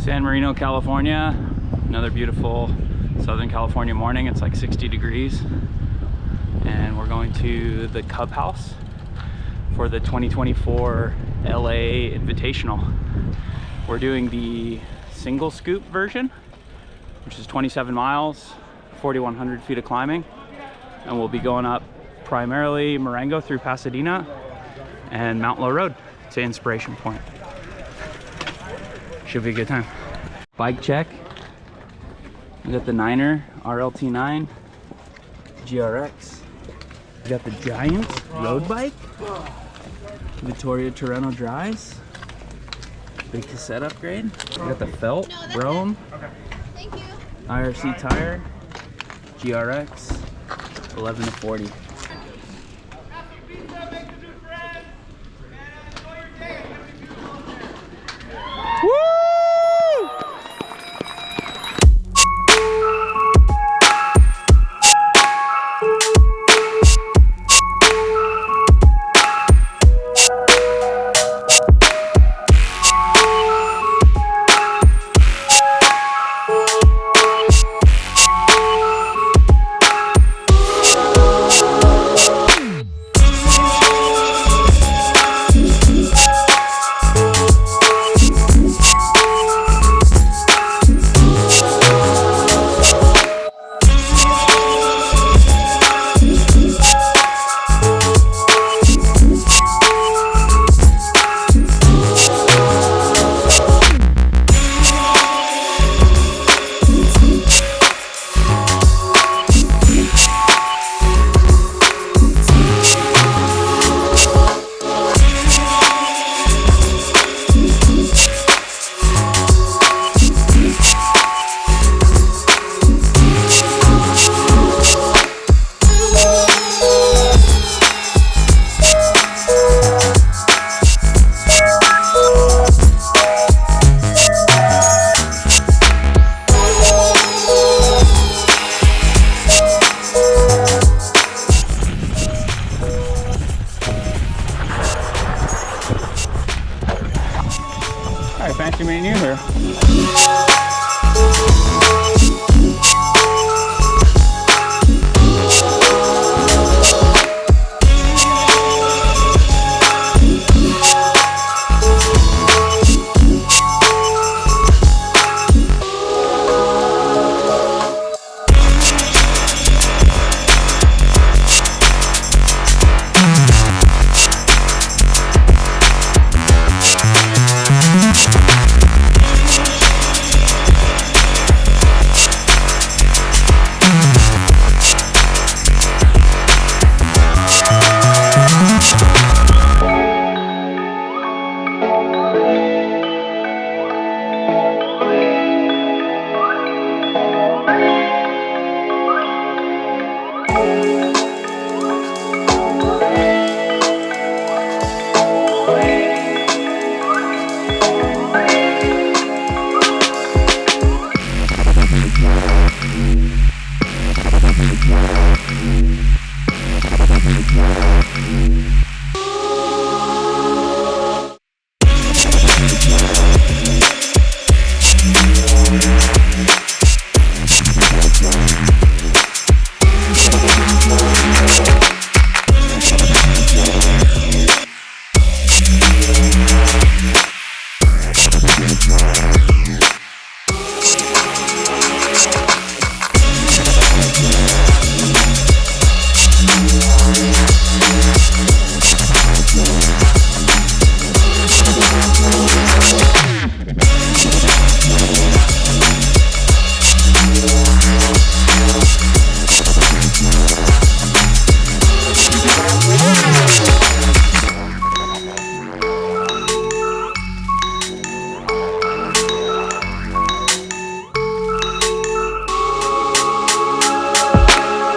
San Marino, California. Another beautiful Southern California morning. It's like 60 degrees. And we're going to the Cubhouse for the 2024 LA Invitational. We're doing the single scoop version, which is 27 miles, 4,100 feet of climbing. And we'll be going up primarily Marengo through Pasadena and Lowe Road to Inspiration Point. Should be a good time. Bike check. We got the 9er RLT9 GRX. We got the Giant road bike. Vittoria Torreno dries. Big cassette upgrade. We got the Felt Broam. Thank you. IRC tire. GRX 11 to 40. Fancy meeting you here.